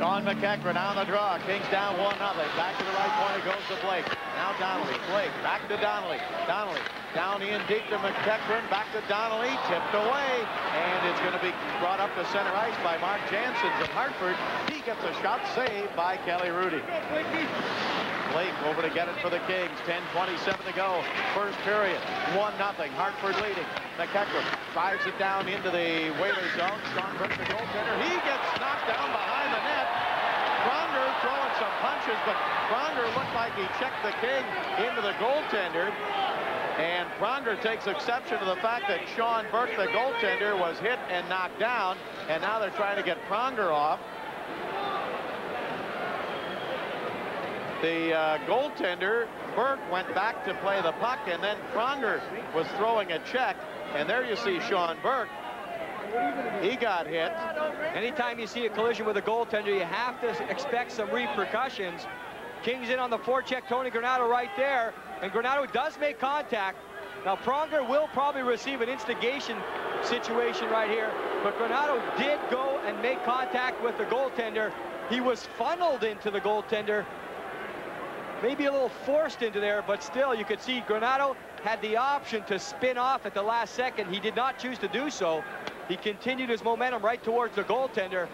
Sean McEachran on the draw. Kings down 1-0. Back to the right corner goes to Blake. Now Donnelly. Blake back to Donnelly. Donnelly down in deep to McEachran. Back to Donnelly. Tipped away. And it's going to be brought up to center ice by Mark Janssens of Hartford. He gets a shot saved by Kelly Rudy. Blake over to get it for the Kings. 10:27 to go. First period. 1-0. Hartford leading. McEachran drives it down into the Whalers zone. Sean Burke, the goaltender. He gets knocked down behind the net. Pronger throwing some punches, but Pronger looked like he checked the King into the goaltender. And Pronger takes exception to the fact that Sean Burke, the goaltender, was hit and knocked down. And now they're trying to get Pronger off. The goaltender, Burke, went back to play the puck, and then Pronger was throwing a check. And there you see Sean Burke. He got hit. Anytime you see a collision with a goaltender, you have to expect some repercussions. Kings in on the forecheck. Tony Granato right there. And Granato does make contact. Now, Pronger will probably receive an instigation situation right here. But Granato did go and make contact with the goaltender. He was funneled into the goaltender. Maybe a little forced into there, but still you could see Granato had the option to spin off at the last second. He did not choose to do so. He continued his momentum right towards the goaltender.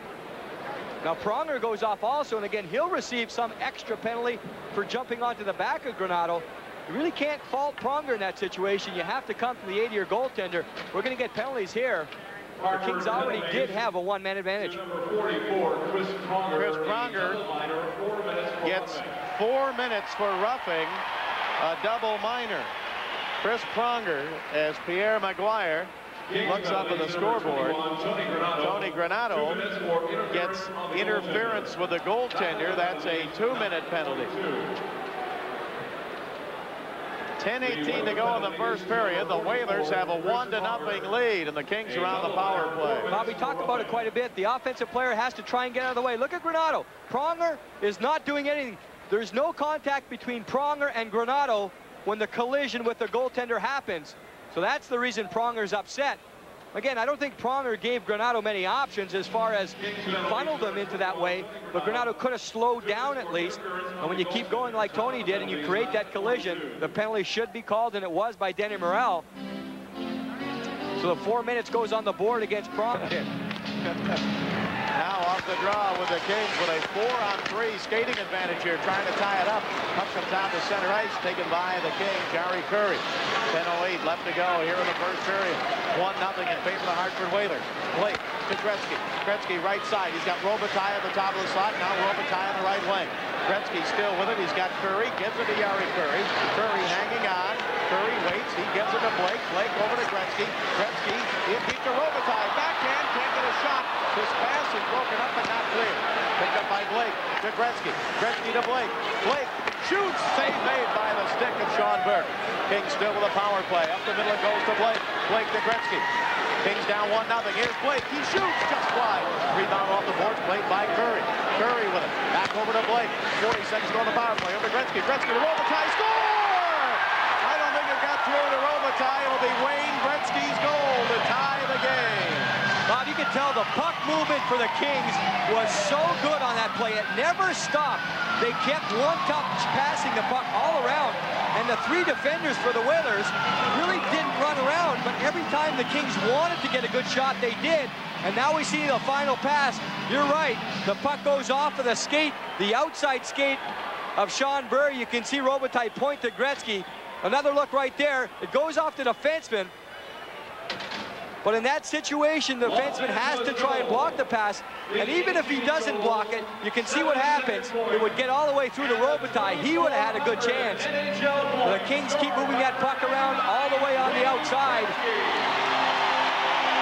Now Pronger goes off also, and again, he'll receive some extra penalty for jumping onto the back of Granato. You really can't fault Pronger in that situation. You have to come from the 80-year goaltender. We're going to get penalties here. The Kings already did have a one-man advantage. Chris Pronger gets 4 minutes for roughing a double minor. Chris Pronger, as Pierre Maguire looks up at the scoreboard. Tony Granato gets interference with the goaltender. That's a 2-minute penalty. 10:18 to go in the first period. The Whalers have a 1-0 lead, and the Kings are on the power play. Bob, we talked about it quite a bit. The offensive player has to try and get out of the way. Look at Granato. Pronger is not doing anything. There's no contact between Pronger and Granato when the collision with the goaltender happens. So that's the reason Pronger's upset. Again, I don't think Pronger gave Granato many options as far as he funneled him into that way, but Granato could have slowed down at least. And when you keep going like Tony did and you create that collision, the penalty should be called, and it was by Denny Morel. So the 4 minutes goes on the board against Pronger. Now off the draw with the Kings with a 4-on-3 skating advantage here, trying to tie it up. Puck comes down to center ice, taken by the King, Gary Curry. 10:08 left to go here in the first period. 1-0 in favor of the Hartford Whalers. Blake to Gretzky. Gretzky right side. He's got Robitaille at the top of the slot. Now Robitaille on the right wing. Gretzky still with it. He's got Curry. Gives it to Gary Curry. Curry hanging on. Curry waits. He gives it to Blake. Blake over to Gretzky. Gretzky in deep to Robitaille. Backhand. Can't get a shot. This pass is broken up and not clear. Picked up by Blake to Gretzky. Gretzky to Blake. Blake shoots. Save made by the stick of Sean Burke. Kings still with a power play. Up the middle it goes to Blake. Blake to Gretzky. Kings down 1-0. Here's Blake. He shoots just wide. Rebound off the boards. Played by Curry. Curry with it. Back over to Blake. 40 seconds to go on the power play. Over to Gretzky. Gretzky to Robitaille. Score! I don't think it got through to Robitaille. It'll be Wayne Gretzky's goal to tie the game. Bob, you can tell the puck movement for the Kings was so good on that play. It never stopped. They kept one touch passing the puck all around. And the 3 defenders for the Whalers really didn't run around, but every time the Kings wanted to get a good shot, they did. And now we see the final pass. You're right. The puck goes off of the skate, the outside skate of Sean Burke. You can see Robitaille point to Gretzky. Another look right there. It goes off the defenseman. But in that situation, the defenseman has to try and block the pass. And even if he doesn't block it, you can see what happens. It would get all the way through to Robitaille. He would have had a good chance. The Kings keep moving that puck around all the way on the outside.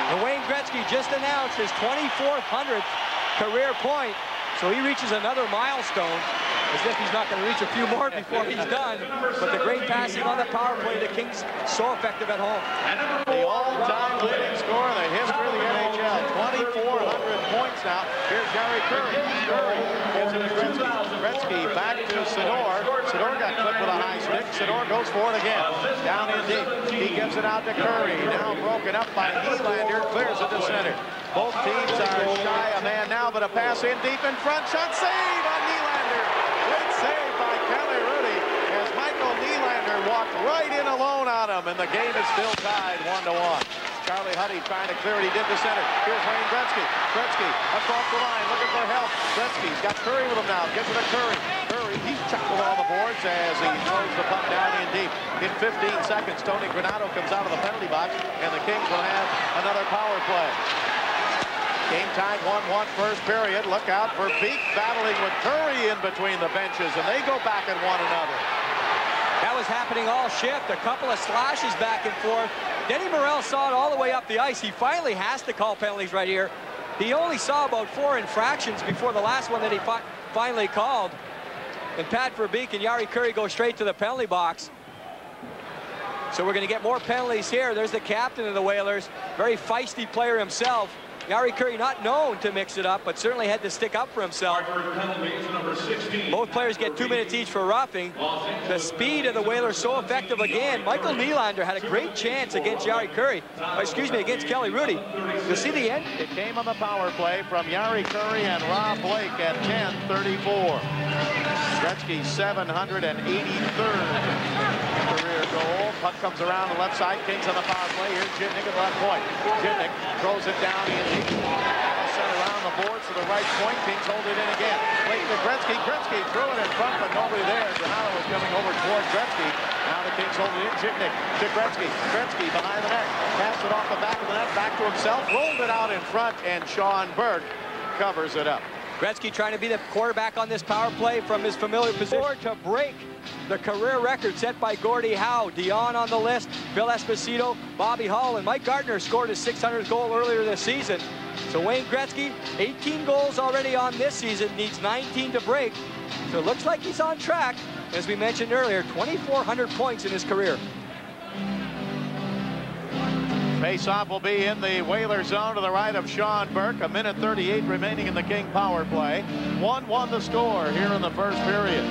And Wayne Gretzky just announced his 2400th career point. So he reaches another milestone, as if he's not going to reach a few more before he's done. But the great passing on the power play, the Kings so effective at home. The all-time leading scorer in the history of the NHL. 2,400 points now. Here's Gary Curry. Curry gives it to Gretzky. Gretzky back to Sidor. Sidor got clipped with a high stick. Sidor goes for it again. Down in deep. He gives it out to Curry. Now broken up by Nylander. Clears it to center. Both teams are shy a man now, but a pass in deep in front. Shot save on Nylander. Great save by Kelly Rudy as Michael Nylander walked right in alone on him, and the game is still tied 1-1. Charlie Huddy trying to clear it. He did to center. Here's Wayne Gretzky. Gretzky across the line looking for help. Gretzky's got Curry with him now. Gets it to Curry. Curry, he's chuckled on the boards as he throws the puck down in deep. In 15 seconds, Tony Granato comes out of the penalty box, and the Kings will have another power play. Game tied 1-1 first period. Look out for Beek battling with Curry in between the benches, and they go back at one another. That was happening all shift. A couple of slashes back and forth. Denny Morrell saw it all the way up the ice. He finally has to call penalties right here. He only saw about 4 infractions before the last one that he finally called. And Pat Verbeek and Jari Kurri go straight to the penalty box. So we're going to get more penalties here. There's the captain of the Whalers. Very feisty player himself. Jari Kurri not known to mix it up, but certainly had to stick up for himself. Both players get 2 minutes each for roughing. The speed of the Whalers so effective again. Michael Nylander had a great chance against Jari Kurri. Against Kelly Rudy. You'll see the end. It came on the power play from Jari Kurri and Rob Blake at 10:34. Gretzky's 783rd career goal. Puck comes around the left side. Kings on the power play. Here's Jitnik at left point. Jitnik throws it down in. Sent around the boards to the right point. Kings hold it in again. Blake to Gretzky. Gretzky threw it in front, but nobody there. Donato was coming over toward Gretzky. Now the Kings hold it in. Jitnik to Gretzky. Gretzky behind the net. Passed it off the back of the net. Back to himself. Rolled it out in front, and Sean Burke covers it up. Gretzky trying to be the quarterback on this power play from his familiar position to break the career record set by Gordie Howe. Dion on the list, Bill Esposito, Bobby Hull, and Mike Gardner scored his 600th goal earlier this season. So Wayne Gretzky, 18 goals already on this season, needs 19 to break. So it looks like he's on track. As we mentioned earlier, 2,400 points in his career. Face-off will be in the Whaler zone to the right of Sean Burke. 1:38 remaining in the King power play. 1-1 the score here in the first period.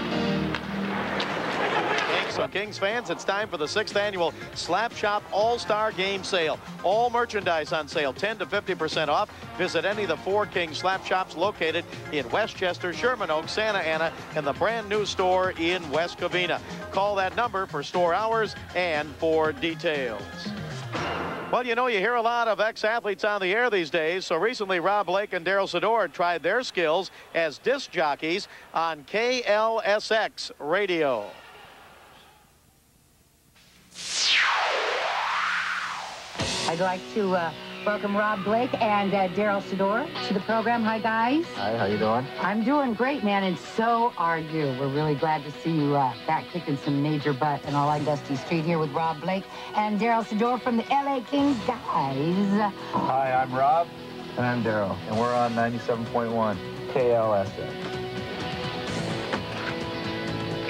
So Kings fans, it's time for the 6th annual Slap Shop All-Star Game Sale. All merchandise on sale, 10 to 50% off. Visit any of the 4 King Slap Shops located in Westchester, Sherman Oaks, Santa Ana, and the brand new store in West Covina. Call that number for store hours and for details. Well, you know, you hear a lot of ex-athletes on the air these days, so recently Rob Blake and Daryl Sador tried their skills as disc jockeys on KLSX radio. I'd like to welcome Rob Blake and Daryl Sador to the program. Hi, guys. Hi, how you doing? I'm doing great, man, and so are you. We're really glad to see you back kicking some major butt in all our Dusty Street here with Rob Blake and Daryl Sador from the LA Kings, guys. Hi, I'm Rob. And I'm Daryl. And we're on 97.1 KLSX.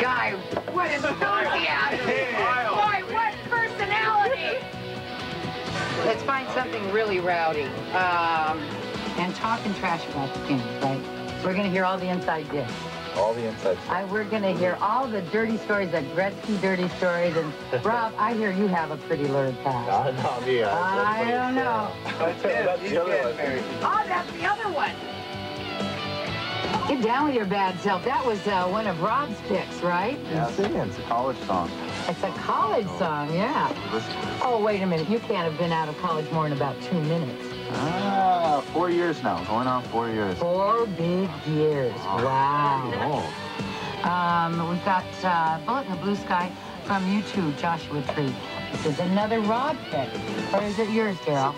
Guy, what enthusiasm! Boy, what personality! Let's find something really rowdy. And talking trash about the Kings, right? We're going to hear all the inside dish. All the inside stuff. We're going to hear all the dirty stories, the Gretzky dirty stories. And Rob, I hear you have a pretty lurid past. Not me. I don't know. That's the other one. Oh, that's the other one. Get down with your bad self. That was one of Rob's picks, right? Yeah, it's a college song. It's a college song, yeah. Oh, wait a minute. You can't have been out of college more than about 2 minutes. 4 years now. Going on 4 years. 4 big years. Wow. We've got Bullet in the Blue Sky from U2, Joshua Tree. This is another Rob pick. Or is it yours, Daryl?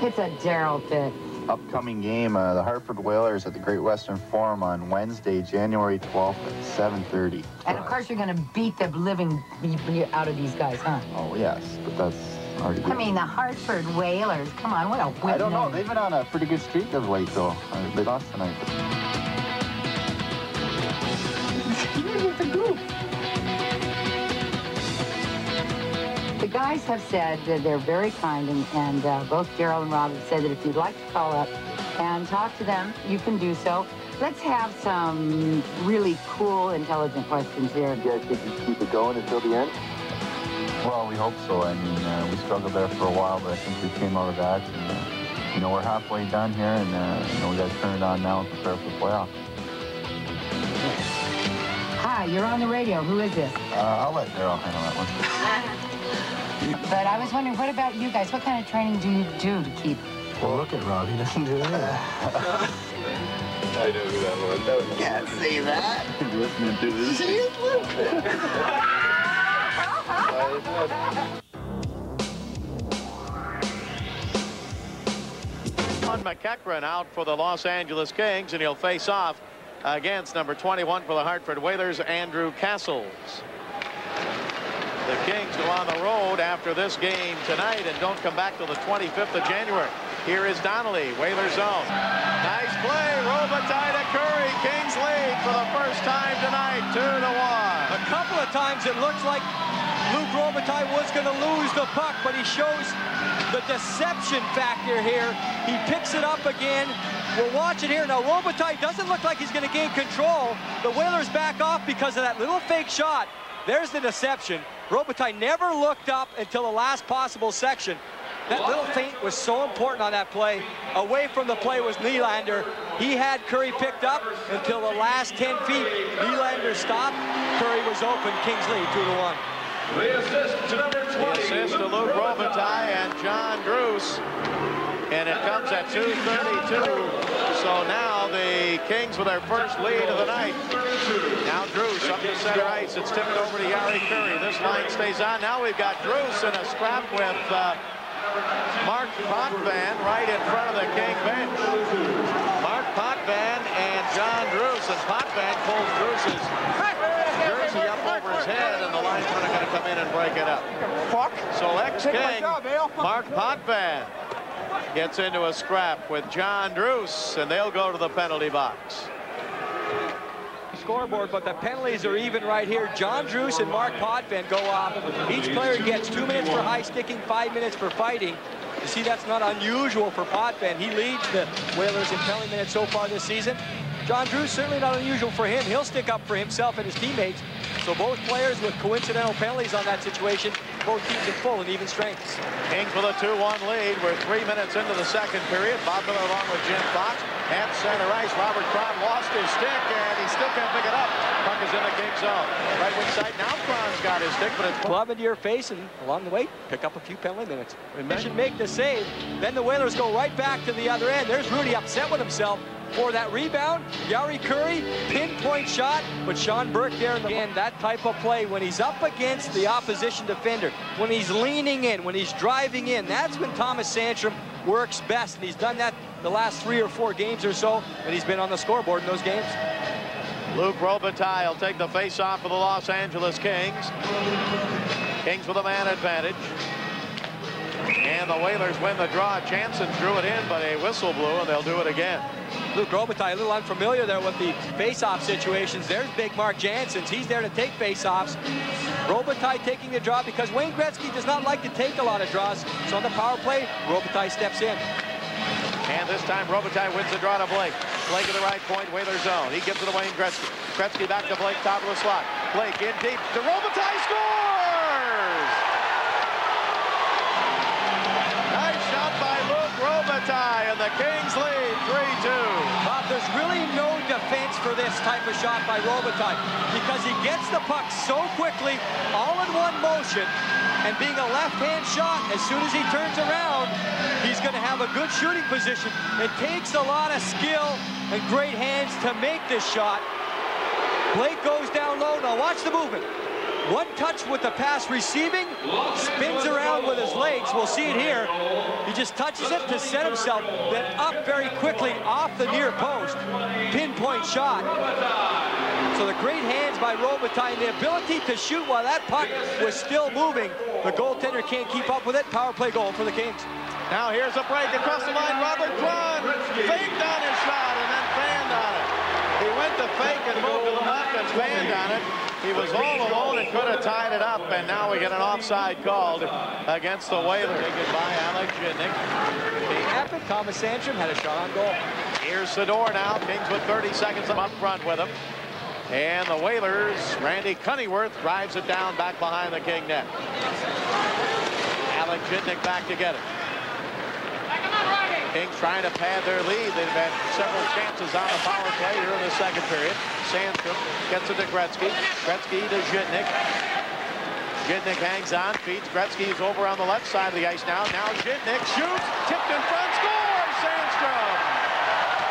It's a Daryl pick. Upcoming game, the Hartford Whalers at the Great Western Forum on Wednesday, January 12th at 7:30. And of course you're going to beat the living out of these guys, huh? Oh, yes, but that's already good. I mean, the Hartford Whalers, come on, what a whip. I don't know. They've been on a pretty good streak of late, though. They lost tonight. It's a group. The guys have said that they're very kind, and both Daryl and Rob have said that if you'd like to call up and talk to them, you can do so. Let's have some really cool, intelligent questions here. You guys think you can keep it going until the end? Well, we hope so. I mean, we struggled there for a while, but I think we came out of that. And, you know, we're halfway done here, and, you know, we got to turn it on now and prepare for the playoffs. Hi, you're on the radio. Who is this? I'll let Daryl handle that one. But I was wondering, what about you guys? What kind of training do you do to keep? Well, look at Rob. He doesn't do that. I know who that was. Can't say that. He's listening to this. He is listening. John McEachran out for the Los Angeles Kings, and he'll face off against number 21 for the Hartford Whalers, Andrew Castles. The Kings go on the road after this game tonight and don't come back till the 25th of January. Here is Donnelly, Whalers zone. Nice play, Robitaille to Curry. Kings lead for the first time tonight, 2-1. A couple of times it looks like Luc Robitaille was going to lose the puck, but he shows the deception factor here. He picks it up again. We'll watch it here. Now, Robitaille doesn't look like he's going to gain control. The Whalers back off because of that little fake shot. There's the deception. Robitaille never looked up until the last possible section. That little feint was so important on that play. Away from the play was Nylander. He had Curry picked up until the last 10 feet. Nylander stopped. Curry was open. Kings lead 2-1. The assist to Luc Robitaille and John Druce. And it comes at 2:32. So now the Kings with their first lead of the night. Now Druce up to center ice. It's tipped over to Jari Curry. This line stays on. Now we've got Druce in a scrap with Mark Potvin right in front of the King bench. Mark Potvin and John Druce. And Potvin pulls Druce's jersey up over his head, and the linesmen are going to come in and break it up. So ex-King Mark Potvin gets into a scrap with John Druce, and they'll go to the penalty box. Scoreboard, but the penalties are even right here. John Druce and Mark Potvin go off. Each player gets 2 minutes for high sticking, 5 minutes for fighting. You see, that's not unusual for Potvin. He leads the Whalers in penalty minutes so far this season. John Druce, certainly not unusual for him. He'll stick up for himself and his teammates. So both players with coincidental penalties on that situation, both teams in full and even strengths. Kings with a 2-1 lead. We're 3 minutes into the second period. Bob Miller along with Jim Fox at center ice. Robert Cron lost his stick, and he still can't pick it up. Puck is in the Kings zone. Right wing side, now Cron's got his stick, but it's club into your face, and along the way, pick up a few penalty minutes. They should make the save. Then the Whalers go right back to the other end. There's Rudy upset with himself for that rebound. Jari Curry, pinpoint shot, but Sean Burke there. Again, that type of play when he's up against the opposition defender, when he's leaning in, when he's driving in, that's when Thomas Sandstrom works best, and he's done that the last 3 or 4 games or so, and he's been on the scoreboard in those games. Luc Robitaille will take the face-off for the Los Angeles Kings. Kings with a man advantage. And the Whalers win the draw. Jansen drew it in, but a whistle blew, and they'll do it again. Luc Robitaille, a little unfamiliar there with the face-off situations. There's big Mark Janssens. He's there to take face-offs. Robitaille taking the draw because Wayne Gretzky does not like to take a lot of draws. So on the power play, Robitaille steps in. And this time, Robitaille wins the draw to Blake. Blake at the right point, Whalers zone. He gives it to Wayne Gretzky. Gretzky back to Blake, top of the slot. Blake in deep to Robitaille, scores! Nice shot by Luc Robitaille, and the Kings lead 3-2. Bob, there's really no defense for this type of shot by Robitaille because he gets the puck so quickly, all in one motion, and being a left-hand shot, as soon as he turns around, he's going to have a good shooting position. It takes a lot of skill and great hands to make this shot. Blake goes down low. Now watch the movement. One touch with the pass receiving, spins around with his legs. We'll see it here. He just touches it to set himself, then up very quickly off the near post. Pinpoint shot. So the great hands by Robitaille and the ability to shoot while that puck was still moving. The goaltender can't keep up with it. Power play goal for the Kings. Now here's a break across the line. Robert Cron faked on his shot and then fanned on it. He went to fake and moved to the left and fanned on it. He was all alone and could have tied it up, and now we get an offside called against the Whalers. Say goodbye, Alex. Nick. Happened. Thomas Sandstrom had a shot on goal. Here's Sador now. Kings with 30 seconds up front with him. And the Whalers, Randy Cunneyworth drives it down back behind the King net. Alec Jitnick back to get it. Kings trying to pad their lead. They've had several chances on the power play here in the second period. Sandstrom gets it to Gretzky. Gretzky to Jitnick. Jitnick hangs on, feeds. Gretzky's over on the left side of the ice now. Now Jitnick shoots, tipped in front, scores! Sandstrom!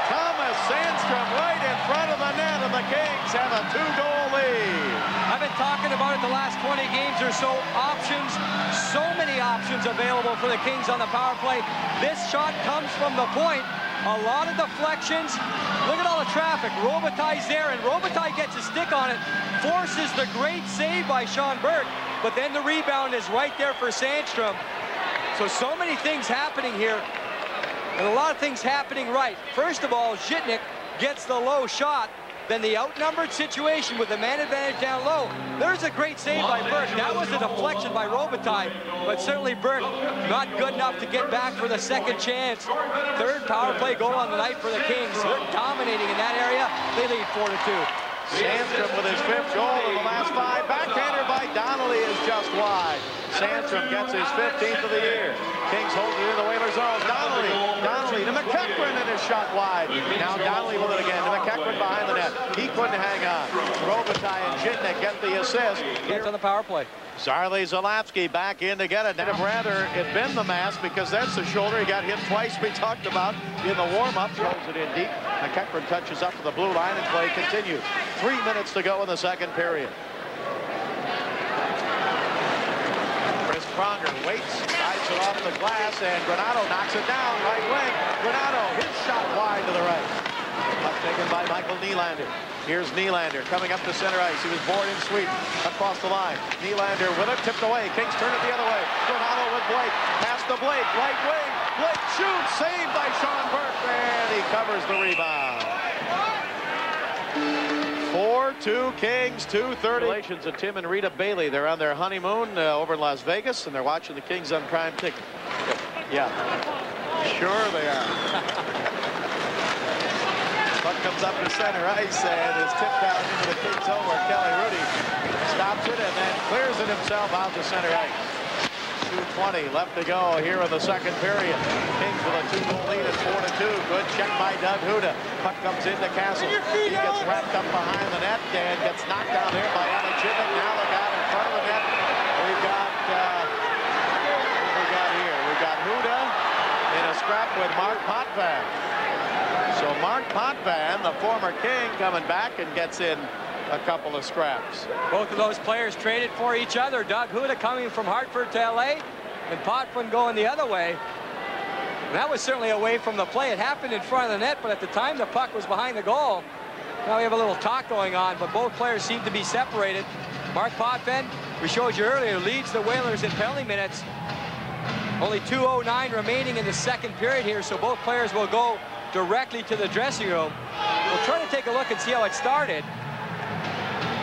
Thomas Sandstrom right in front of the net, and the Kings have a 2-goal lead. I've been talking about it the last 20 games or so. Options, so many options available for the Kings on the power play. This shot comes from the point. A lot of deflections. Look at all the traffic. Robitaille's there, and Robitaille gets a stick on it, forces the great save by Sean Burke, but then the rebound is right there for Sandstrom. So many things happening here, and a lot of things happening right. First of all, Jitnick gets the low shot, then the outnumbered situation with the man advantage down low. There's a great save by Burke. That was a deflection by Robitaille, but certainly Burke not good enough to get back for the second chance. Third power play goal on the night for the Kings. They're dominating in that area. They lead 4-2. Sandstrom with his 5th goal in the last 5. Backhander by Donnelly is just wide. Sandstrom gets his 15th of the year. Kings hold it in the Whalers' zone. Donnelly to McEachran, and his shot wide. Now Donnelly with it again to McEachran behind the net. He couldn't hang on. Robitaille and Jitnick get the assist. Gets on the power play. Zarley Zalapski back in to get it. I'd have rather it been the mask, because that's the shoulder. He got hit twice, we talked about in the warm-up. Throws it in deep. McEachran touches up to the blue line, and play continues. 3 minutes to go in the second period. Chris Pronger waits, slides it off the glass, and Granato knocks it down. Right wing. Granato, his shot wide to the right. Puck taken by Michael Nylander. Here's Nylander coming up to center ice. He was born in Sweden. Across the line. Nylander with it, tipped away. Kings turn it the other way. Granato with Blake. Past the Blake. Right wing. Blake shoots. Saved by Sean Burke. And he covers the rebound. 4-2 Kings, 2:30. Congratulations to Tim and Rita Bailey. They're on their honeymoon over in Las Vegas, and they're watching the Kings on Prime Ticket. Yeah. Sure they are. Puck comes up to center ice and is tipped down into the Kings zone, where Kelly Rudy stops it and then clears it himself out to center ice. 2:20 left to go here in the second period. Kings with a 2-goal lead at 4-2. Good check by Doug Huda. Puck comes into Castle. He gets wrapped up behind the net and gets knocked down there by Alec Jitnick. Now they got in front of the net. We've got here. We've got Huda in a scrap with Mark Potvin. So Mark Potvin, the former King, coming back and gets in a couple of scraps. Both of those players traded for each other. Doug Huda coming from Hartford to LA, and Potvin going the other way. And that was certainly away from the play. It happened in front of the net, but at the time the puck was behind the goal. Now we have a little talk going on, but both players seem to be separated. Mark Potvin, we showed you earlier, leads the Whalers in penalty minutes. Only 2:09 remaining in the second period here, so both players will go directly to the dressing room. We'll try to take a look and see how it started.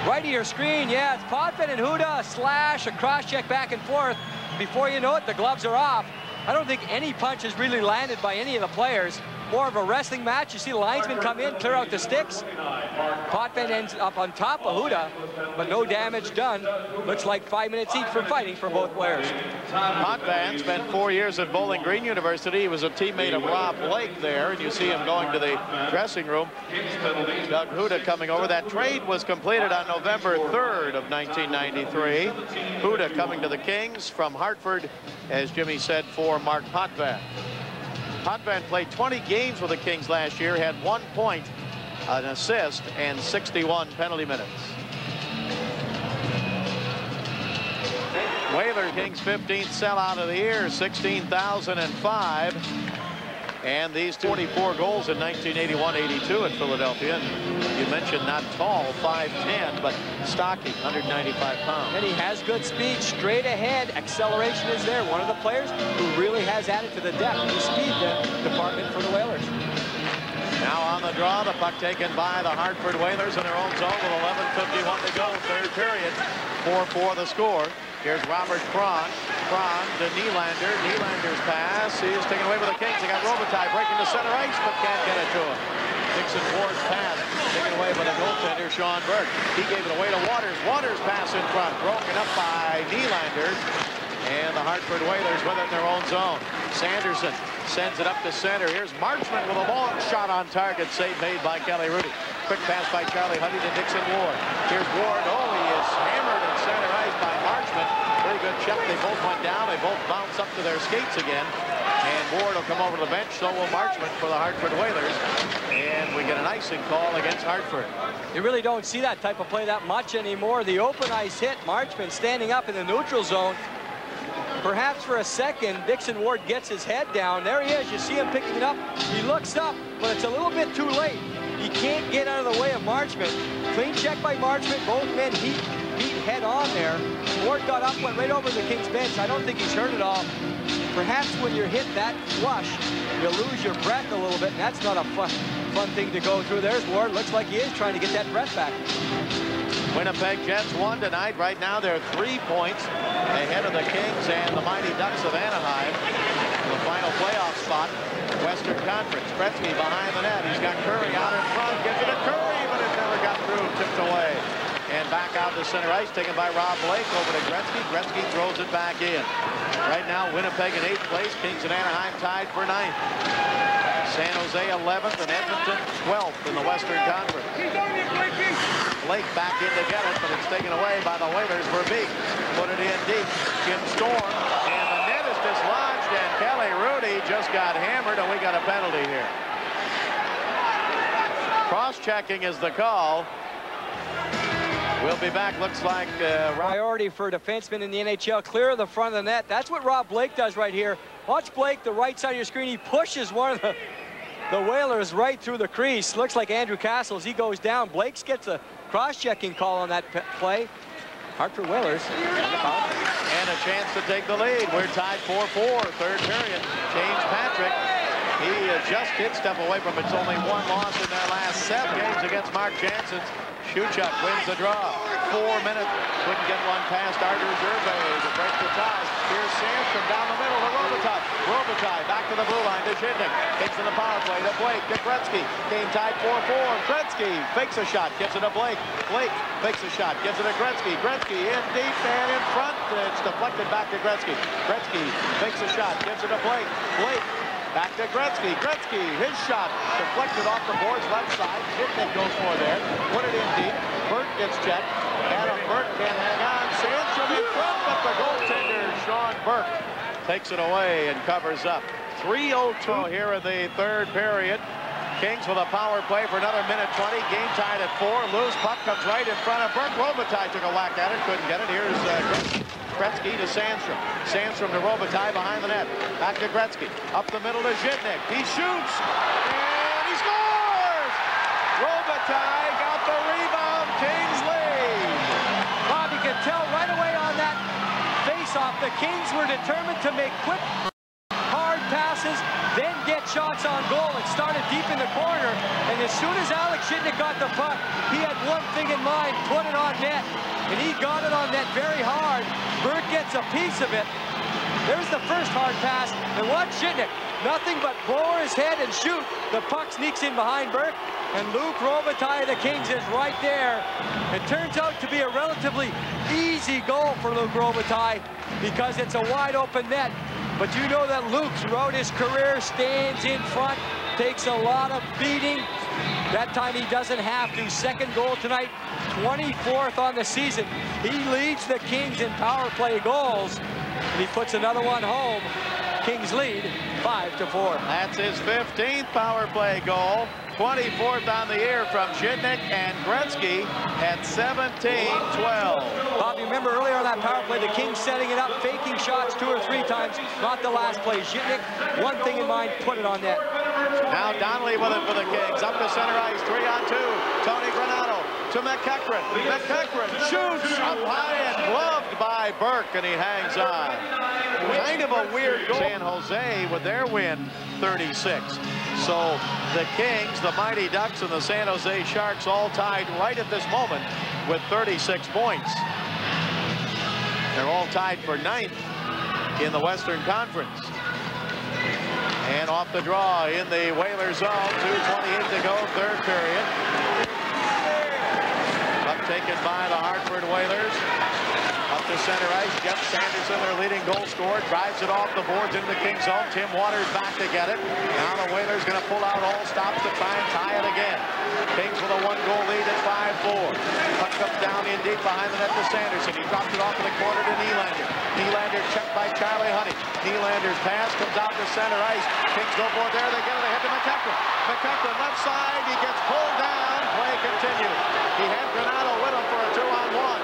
Right of your screen, yeah, it's Potvin and Huda, a slash, a cross-check back and forth. Before you know it, the gloves are off. I don't think any punch has really landed by any of the players. More of a wrestling match. You see the linesmen come in, clear out the sticks. Potvin ends up on top of Huda, but no damage done. Looks like 5 minutes each for fighting for both players. Potvin spent 4 years at Bowling Green University. He was a teammate of Rob Blake there, and you see him going to the dressing room. Doug Huda coming over. That trade was completed on November 3rd of 1993. Huda coming to the Kings from Hartford, as Jimmy said, for Mark Potvin. Potvin played 20 games with the Kings last year, had 1 point, an assist, and 61 penalty minutes. Whaler Kings 15th sellout of the year, 16,005. And these 24 goals in 1981-82 in Philadelphia. And you mentioned not tall, 5'10", but stocky, 195 pounds. And he has good speed, straight ahead. Acceleration is there. One of the players who really has added to the depth of the speed department for the Whalers. Now on the draw, the puck taken by the Hartford Whalers in their own zone with 11:51 to go, third period. 4-4 the score. Here's Robert Cron. Cron to Nylander. Nylander's pass is taken away by the Kings. They got Robitaille breaking to center ice, but can't get it to him. Dixon Ward's pass taken away by the goaltender, Sean Burke. He gave it away to Waters. Waters pass in front, broken up by Nylander. And the Hartford Whalers with it in their own zone. Sanderson sends it up to center. Here's Marchment with a long shot on target. Save made by Kelly Rudy. Quick pass by Charlie Huddy to Dixon Ward. Here's Ward. Oh, he is hammered in center ice by Marchment. Very good check. They both went down. They both bounced up to their skates again. And Ward will come over to the bench. So will Marchment for the Hartford Whalers. And we get an icing call against Hartford. You really don't see that type of play that much anymore. The open ice hit. Marchment standing up in the neutral zone. Perhaps for a second, Dixon Ward gets his head down. There he is. You see him picking it up. He looks up, but it's a little bit too late. He can't get out of the way of Marchment. Clean check by Marchment. Both men meet head on there. Ward got up, went right over the Kings bench. I don't think he's hurt at all. Perhaps when you're hit that flush, you lose your breath a little bit, and that's not a fun thing to go through. There's Ward. Looks like he is trying to get that breath back. Winnipeg Jets won tonight. Right now they're 3 points ahead of the Kings and the Mighty Ducks of Anaheim. The final playoff spot, Western Conference. Gretzky behind the net. He's got Curry out in front. Gets it to Curry, but it never got through. Tipped away. And back out to center ice, taken by Rob Blake over to Gretzky. Gretzky throws it back in. Right now, Winnipeg in 8th place. Kings and Anaheim tied for 9th. San Jose 11th and Edmonton 12th in the Western Conference. Blake back in to get it, but it's taken away by the Whalers. Verbeek put it in deep. Jim Storm, and the net is dislodged, and Kelly Rudy just got hammered, and we got a penalty here. Cross-checking is the call. We'll be back. Looks like priority for defensemen in the NHL. Clear of the front of the net. That's what Rob Blake does right here. Watch Blake, the right side of your screen. He pushes one of the Whalers right through the crease. Looks like Andrew Castles. He goes down. Blake gets a cross-checking call on that play. Hartford Whalers. And a chance to take the lead. We're tied 4-4. Third period. James Patrick. He just did step away from it. It's only one loss in their last 7 games against Mark Jansen's. Shuchuk wins the draw. 4 minutes. Couldn't get one past Artur Gervais to break the tie. Here's Sandstrom down the middle to Robitaille. Robitaille back to the blue line to Zhidnik. Takes in the power play to Blake, to Gretzky. Game tied 4-4. Gretzky fakes a shot, gives it to Blake. Blake fakes a shot, gives it to Gretzky. Gretzky in deep and in front. It's deflected back to Gretzky. Gretzky fakes a shot, gives it to Blake. Blake back to Gretzky. Gretzky, his shot deflected off the boards left side. Zhidnik goes for there. Put it in deep. Burke gets checked. Adam Burke can't hang on. Sandstrom in front, but the goaltender, Sean Burke, takes it away and covers up. 3:02 here in the third period. Kings with a power play for another minute 20. Game tied at 4. Loose puck comes right in front of Burke. Robitaille took a whack at it. Couldn't get it. Here's Gretzky to Sandstrom. Sandstrom to Robitaille behind the net. Back to Gretzky. Up the middle to Zhidnik. He shoots. And he scores! Robitaille got the rebound. Kings lead. Bob, you can tell right away on that face-off, the Kings were determined to make quick, hard passes, then get shots on goal. It started deep in the corner, and as soon as Alex Zhidnik got the puck, he had one thing in mind, put it on net. And he got it on net very hard. Burke gets a piece of it. There's the first hard pass, and watch Zhidnik. Nothing but lower his head and shoot. The puck sneaks in behind Burke, and Luc Robitaille of the Kings is right there. It turns out to be a relatively easy goal for Luc Robitaille because it's a wide open net. But you know that Luc, throughout his career, stands in front, takes a lot of beating. That time he doesn't have to. Second goal tonight, 24th on the season. He leads the Kings in power play goals, and he puts another one home. Kings lead 5-4. That's his 15th power play goal. 24th on the year from Zhidnik and Gretzky at 17-12. Bob, you remember earlier on that power play, the Kings setting it up, faking shots 2 or 3 times. Not the last play. Zhidnik, one thing in mind, put it on net. Now Donnelly with it for the Kings. Up to center ice, 3-on-2. Tony Granato to McEachran. McEachran shoots up high and gloved by Burke, and he hangs on. Kind of a weird goal. San Jose with their win, 36. So the Kings, the Mighty Ducks, and the San Jose Sharks all tied right at this moment with 36 points. They're all tied for 9th in the Western Conference. And off the draw in the Whalers zone, 2:28 to go, third period. Up taken by the Hartford Whalers. Up to center ice, Jeff Sanderson, their leading goal scorer, drives it off the boards into the Kings zone. Tim Waters back to get it. Now the Whalers going to pull out all stops to try and tie it again. Kings with a 1-goal lead at 5-4. Puck comes down in deep behind the net to Sanderson. He drops it off in the corner to Nylander. Nylander checked by Charlie Honey. Nylander's pass comes out to center ice. Kings go for it there. They get it ahead to McEachran. McEachran left side. He gets pulled down. Play continues. He had Granato with him for a 2-on-1.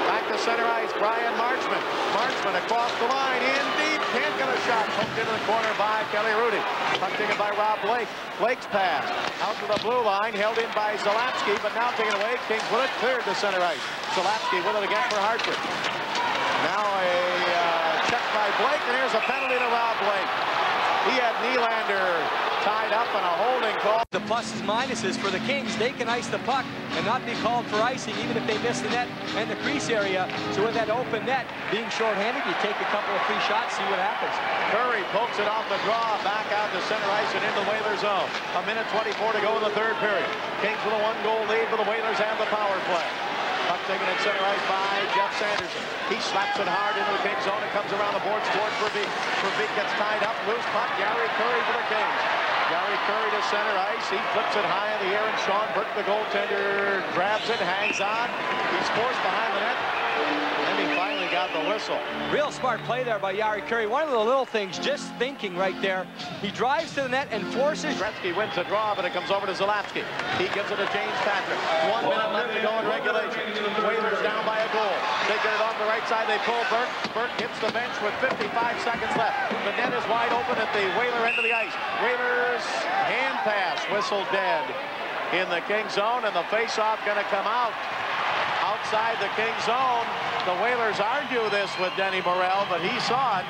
Back to center ice, Brian Marchment. Marchment across the line, in deep, can't get a shot. Poked into the corner by Kelly Rudy. Puck taken by Rob Blake. Blake's pass out to the blue line, held in by Zalapsky, but now taken away. Kings with it, cleared to center ice. Zalapsky with it again for Hartford. Now a check by Blake, and here's a penalty to Rob Blake. He had Nylander tied up on a holding call. The pluses minuses for the Kings. They can ice the puck and not be called for icing even if they miss the net and the crease area. So with that open net being shorthanded, you take a couple of free shots, see what happens. Curry pokes it off the draw, back out to center ice and into the Whalers zone. 1:24 to go in the third period. Kings with a 1-goal lead, but the Whalers have the power play. Puck taken at center ice by Jeff Sanderson. He slaps it hard into the Kings zone and comes around the boards towards Verbeek. Verbeek gets tied up, loose puck, Gary Curry for the Kings. Gary Curry to center ice. He flips it high in the air, and Sean Burke, the goaltender, grabs it, hangs on. He's forced behind the net, and he finally got the whistle. Real smart play there by Gary Curry. One of the little things, just thinking right there. He drives to the net and forces. Gretzky wins the draw, but it comes over to Zalapsky. He gives it to James Patrick. 1 minute left to go in regulation. The Whalers down by a goal. They get it off the right side. They pull Burke. Burke hits the bench with 55 seconds left. The net is wide open at the Whaler end of the ice. Whalers hand pass, whistle dead in the King zone, and the face-off going to come out outside the King zone. The Whalers argue this with Denny Morrell, but he saw it.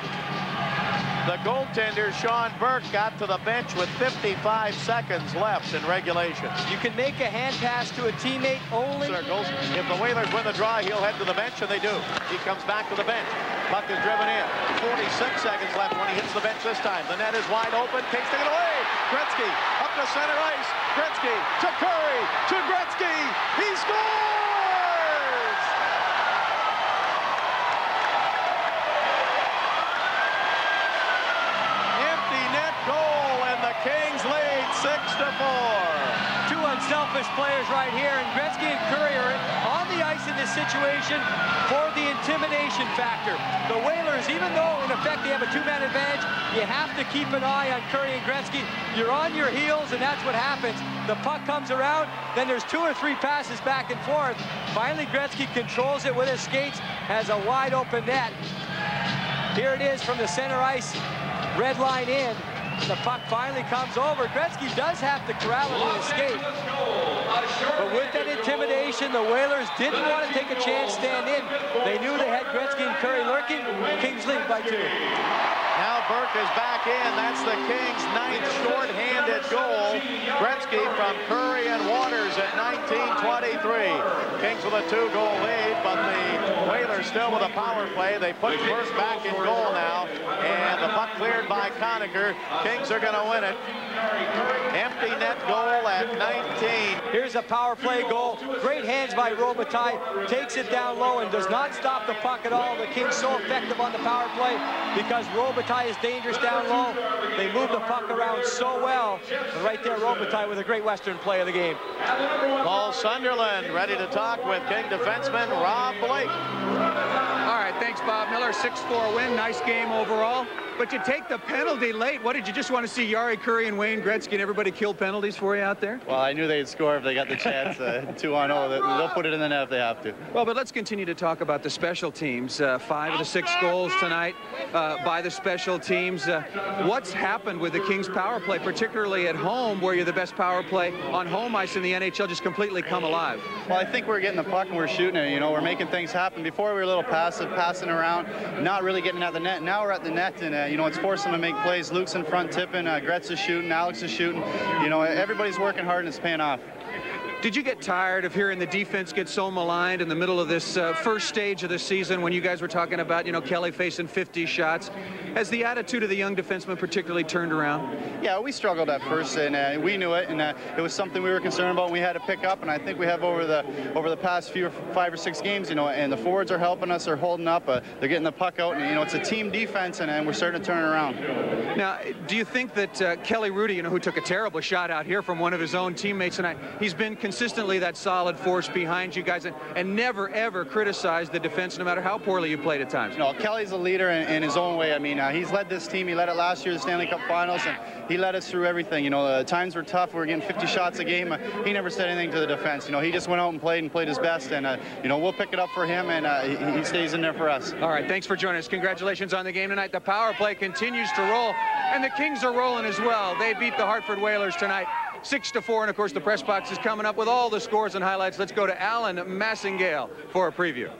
The goaltender, Sean Burke, got to the bench with 55 seconds left in regulation. You can make a hand pass to a teammate only. Circles. If the Whalers win the draw, he'll head to the bench, and they do. He comes back to the bench. Puck is driven in. 46 seconds left when he hits the bench this time. The net is wide open. Kings take it away. Gretzky up to center ice. Gretzky to Curry to Gretzky. He scores! Empty net goal, and the Kings lead 6-4. Two unselfish players right here, and Gretzky and Curry are on the ice in this situation for the intimidation factor. The Whalers, even though in effect they have a two-man advantage, you have to keep an eye on Curry and Gretzky. You're on your heels, and that's what happens. The puck comes around, then there's 2 or 3 passes back and forth. Finally, Gretzky controls it with his skates, has a wide open net. Here it is from the center ice, red line in. The puck finally comes over. Gretzky does have to corral it and escape. But with that intimidation, the Whalers didn't want to take a chance, stand in. They knew they had Gretzky and Curry lurking. Kings lead by 2. Now Burke is back in. That's the Kings' 9th short-handed goal. Gretzky from Curry and Waters at 19:23. Kings with a 2-goal lead, but the Whalers still with a power play. They put Burke back in goal now, and the puck cleared by Conacher. Kings are going to win it. Empty net goal at 19. Here's a power play goal. Great hands by Robitaille. Takes it down low and does not stop the puck at all. The Kings so effective on the power play because Robitaille is dangerous down low. They move the puck around so well. And right there, Robitaille with a great Western play of the game. Paul Sunderland ready to talk with King defenseman Rob Blake. All right, thanks, Bob Miller. 6-4 win. Nice game overall. But you take the penalty late. What, did you just want to see Jari Kurri and Wayne Gretzky and everybody kill penalties for you out there? Well, I knew they'd score if they got the chance. 2-on-0. They'll put it in the net if they have to. Well, but let's continue to talk about the special teams. 5 of the 6 goals tonight by the special teams. What's happened with the Kings power play, particularly at home, where you're the best power play on home ice in the NHL, just completely come alive? Well, I think we're getting the puck and we're shooting it. You know, we're making things happen. Before we were a little passive, passing around, not really getting at the net. Now we're at the net, and you know, it's forcing them to make plays. Luke's in front tipping, Gretz is shooting, Alex is shooting. You know, everybody's working hard and it's paying off. Did you get tired of hearing the defense get so maligned in the middle of this first stage of the season when you guys were talking about, you know, Kelly facing 50 shots? Has the attitude of the young defenseman particularly turned around? Yeah, we struggled at first, and we knew it, and it was something we were concerned about. And we had to pick up, and I think we have over the past 5 or 6 games, you know, and the forwards are helping us, they're holding up, they're getting the puck out, and you know, it's a team defense, and we're starting to turn it around. Now, do you think that Kelly Rudy, you know, who took a terrible shot out here from one of his own teammates tonight, he's been consistently that solid force behind you guys and never, ever criticized the defense no matter how poorly you played at times? No, Kelly's a leader in his own way. I mean, he's led this team. He led it last year, the Stanley Cup Finals, and he led us through everything. You know, times were tough. We were getting 50 shots a game. He never said anything to the defense. You know, he just went out and played his best, and, you know, we'll pick it up for him, and he stays in there for us. All right, thanks for joining us. Congratulations on the game tonight. The power play continues to roll, and the Kings are rolling as well. They beat the Hartford Whalers tonight 6-4, and of course the press box is coming up with all the scores and highlights. Let's go to Alan Massingale for a preview.